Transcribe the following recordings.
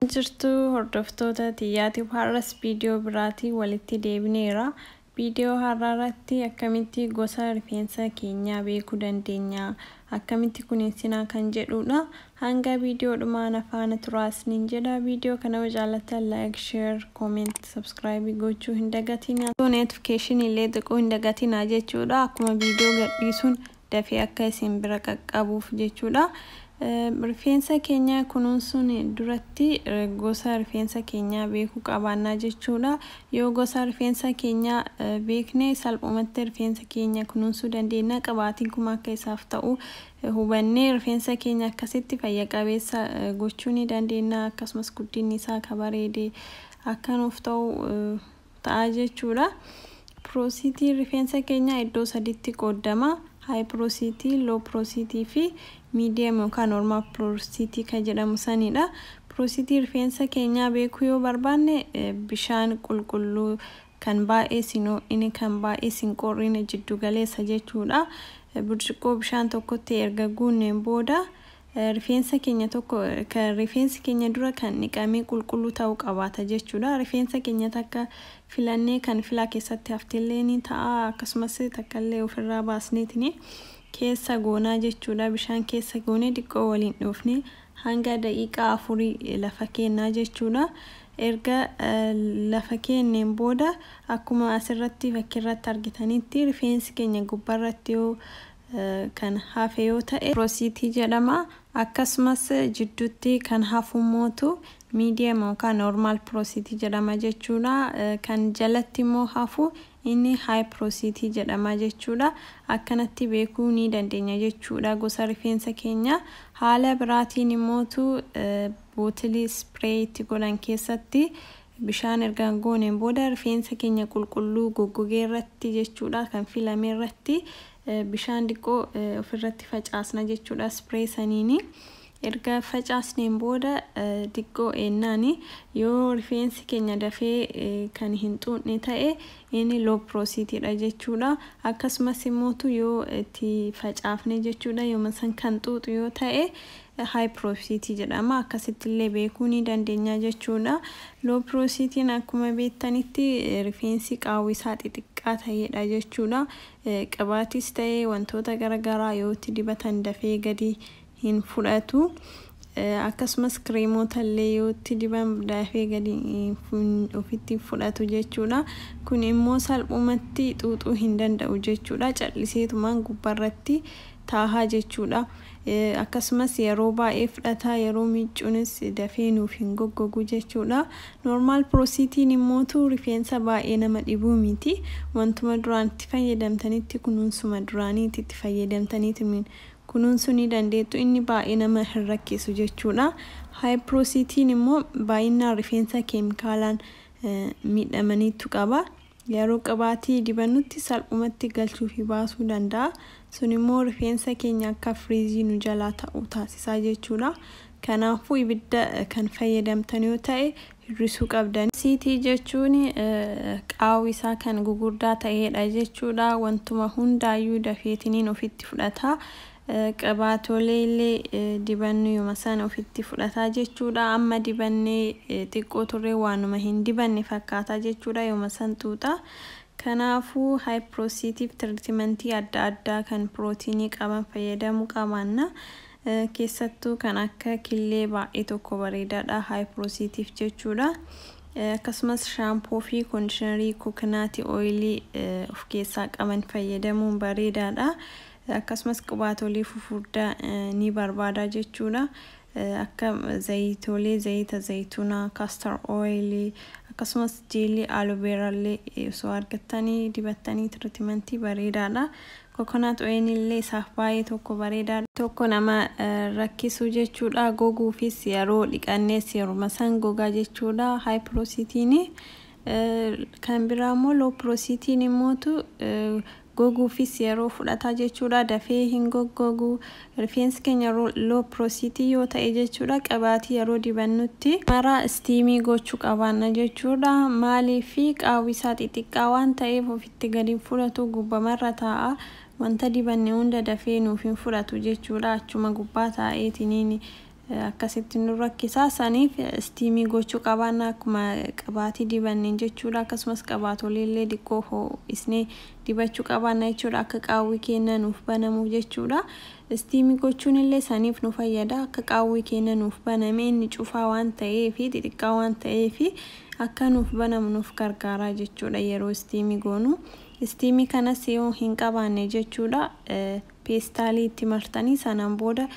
Jirtu hordoftoota xiyyaatiif har'as viidiyoo biraatii walitti deebineera. Viidiyoo har'aarratti akkamitti gosa rifeensa keenyaa beekuu dandeenya, akkamitti kunuunsinaa kan jedhudha. Hanga viidiyoodhuma faana turaasniin jedha. Viidiyoo kana jaallattan like, share, comment, subscribe gochuu hin dagatinaa. Notification illee xiqqoo hin dagatinaa jechuudha. Akkuma viidiyoo gadhiisuun dafee akka isin bira qaqqabuuf jechuudha. Rifeensa keenya kunuunsuun duratti gosa rifeensa keenyaa beekuu qabaannaa jechuudha. Yoo gosa rifeensa keenyaa beekne salphumatti rifeensa keenya kunuunsuu dandeenya. Qabaatiin kun akka isaaf ta'u hubannee rifeensa keenya akkasitti fayya qabeessa gochuu ni dandeenya. Akkasumas guddinni isaa akka bareedee akka nuuf ta'u ta'a jechuudha. Porosity rifeensa keenya iddoo sadiitti qoodama. High porosity, low porosity fi medium yookaan normal porosity kan jedhamu sanidha. Porosity rifeensa keenyaa beekuu yoo barbaanne bishaan qulqulluu kan baay'ee inni kan baay'ee sin qorrine jiddu galeessa jechuudha. Burcuqqoo bishaan tokkotti erga guunneen booda rifeensa keenya rifeensi keenya dura kan niqamee qulqulluu ta'uu qabaata jechuudha. Rifeensa keenya takka filannee kan filaa keessatti haftillee ni ta'a. Akkasumas takkaallee ofirraa baasneetini keessa goonaa jechuudha. Bishaan keessa goonee xiqqoo waliin dhoofne hanga daqiiqaa 4 lafa kennaa jechuudha. Erga lafa kenneen booda akkuma asirratti fakkiirratti argitanitti rifeensi keenya gubbarratti yoo kan hafe yoo ta'e porosity jedhama. Akkasumas jidduutti kan hafumootu medium yookaan normal porosity jedhama jechuudha. Kan jalatti immoo hafu inni high porosity jedhama jechuudha. Akkanatti beekuu ni dandeenya jechuudha gosa rifeensa keenya. Haala biraatiin immootu bootilii spray itti godhan keessatti bishaan erga gooneen booda rifeensa keenya qulqulluu goggogee irratti jechuudha kan filame irratti bishaan xiqqoo ofirratti facaasna jechuudha spray saniini. Erga facaasneen booda xiqqoo eennaani yoo rifeensi keenya dafee kan hin xuuxne ta'e inni low porosity dha jechuudha. Akkasumas immootu yoo itti facaafne jechuudha yoo san kan xuuxu yoo ta'e high porosity jedhama. Akkasitti illee beekuu ni dandeenya jechuudha. Low porosity akkuma beektanitti rifeensi qaawwisaa xixiqqaa ta'edha jechuudha. Qabaatis ta'e wantoota garaagaraa yoo itti dibatan dafee gadi hin fudhatu. Akkasumas kireemota illee yoo itti diban dafee gadi ofitti fudhatu jechuudha. Kun immoo salphumatti xuuxuu hin danda'u jechuudha. Calliseetumaan gubbarratti taahaa jechuudha. Akkasumas yeroo baay'ee fudhata, yeroo miicuunis dafee nuuf hin goggogu jechuudha. Normal porosity immootu rifeensa baay'ee nama dhibuu miti. Wantuma duraan itti fayyadamtanitti kunuunsuma duraaniitti itti fayyadamtanitti kunuunsuu ni dandeettu. Inni baay'ee nama hin rakkisu jechuudha. High porosity immoo baay'inaan rifeensa keemikaalaan miidhamaniitu qaba. Yeroo qabaatii dibannutti salphumatti galchuu fi baasuu danda'a. Sun immoo rifeensa keenya akka friizii nu jalaa ta'uu taasisaa jechuudha. Kanaafuu ibidda kan fayyadamtan yoo ta'e hir'isuu qabdan. Porosity jechuun qaawwisaa kan gugurdaa ta'edha jechuudha. Wantuma hundaayyuu dafeetiniin ofitti fudhata. Qabaatolee illee dibannu yooma sana ofitti fudhata jechuudha. Amma dibannee xiqqoo turre waanuma hin dibanne fakkaata jechuudha yooma san xuuxa. Kanaafuu high porosity treatmentii adda addaa kan pirootinii qaban fayyadamuu qabaanna. Keessattuu kan akka killee baay'ee tokko bareedaadha high porosity jechuudha. Akkasumas shaampoo fi kondiishinarii kokonaatii oilii of keessaa qaban fayyadamuun bareedaadha. Akkasumas qubaatolee fufurdaa ni barbaada jechuudha. Akka zayita zayituunaa, castor oil, akkasumas jeelii aloe vera illee osoo argattanii dibattanii treatmentii bareedaadha. Coconut oil illee isaaf baay'ee tokko bareedaadha. Tokko nama rakkisu jechuudha. Goguufis yeroo dhiqannees yeroo san gogaa jechuudha. High porosity kan biraa immoo low porosity immootu goguufis yeroo fudhata jechuudha. Dafee hin goggogu. Rifeensi keenya low porosity yoo ta'e jechuudha. Qabaatii yeroo dibannutti mara steamii gochuu qabaanna jechuudha. Maaliif qaawwisaa xixiqqaa waan ta'eef ofitti gadi fudhatu gubbamarra taa'a. Wanta dibanne hunda dafee nuuf hin fudhatu jechuudha. Achuma gubbaa taa'eetiniin akkasitti nu rakkisaa saniif steamii gochuu qabaanna akkuma qabaatii dibanneen jechuudha akkasumas qabaatolee illee diqqoo ho'isnee dibachuu qabaanna jechuudha akka qaawwi keenya nuuf banamu jechuudha steamii gochuun illee saniif nu fayyada akka qaawwi keenya nuuf baname inni cufaa waan ta'eef xixiqqaa waan ta'eef akka nuuf banamu nuuf gargaara jechuudha yeroo steamii goonu steamii kanas yoo hin qabaanne jechuudha peestaalii itti martanii sanaan booda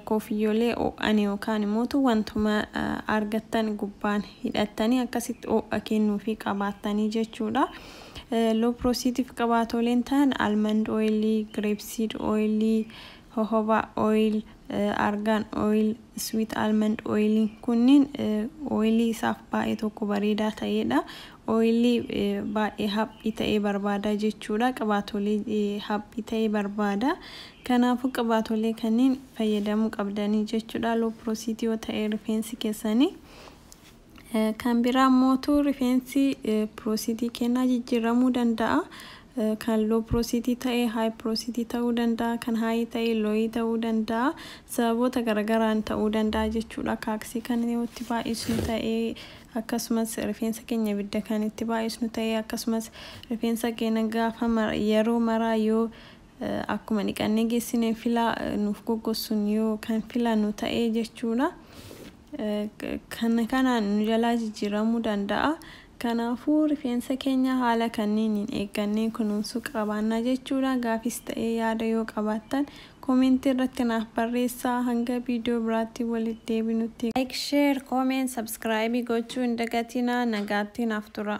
koofiyyolee ani yookaan immoo wantuma argattan gubbaan hidhattanii akkasitti ho'a kennuu fi qabaattanii jechuudha low processed qabaatoleen ta'an almond oil, grapeseed oil, jojoba oil, argan oil, sweet almond oil kunniin oilii isaaf baay'ee tokko bareedaa ta'edha oilii baay'ee haphii ta'ee barbaada jechuudha qabaatolee haphii ta'ee barbaada kanaafuu qabaatolee kanneen fayyadamuu qabdanii jechuudha low processed yoo ta'e rifeensi keessanii kan biraa immoo rifeensi processed kennaa jijjiiramuu danda'a kan low processed ta'e high processed ta'uu danda'a kan high ta'e low ta'uu danda'a sababoota garagaraan ta'uu danda'a jechuudha kaaksii kan yoo itti baay'isnu ta'e akkasumas rifeensa keenya ibidda kan itti baay'isnu ta'e akkasumas rifeensa keenya gaafa yeroo maraa yoo akkuma dhiqannee geessine filaa nuuf goggossuun yoo kan filannu ta'e jechuudha kanaan nu jalaa jijjiiramuu danda'a kanaafuu rifeensa keenya haala kanniin eeggannee kunuunsuu qabaanna jechuudha gaafis ta'e yaada yoo qabaattan komentii irratti naaf barreessaa hanga viidiyoo biraatti walitti deebinutti like share comment subscribe gochuu hin dagatinaa nagaatti naaf tura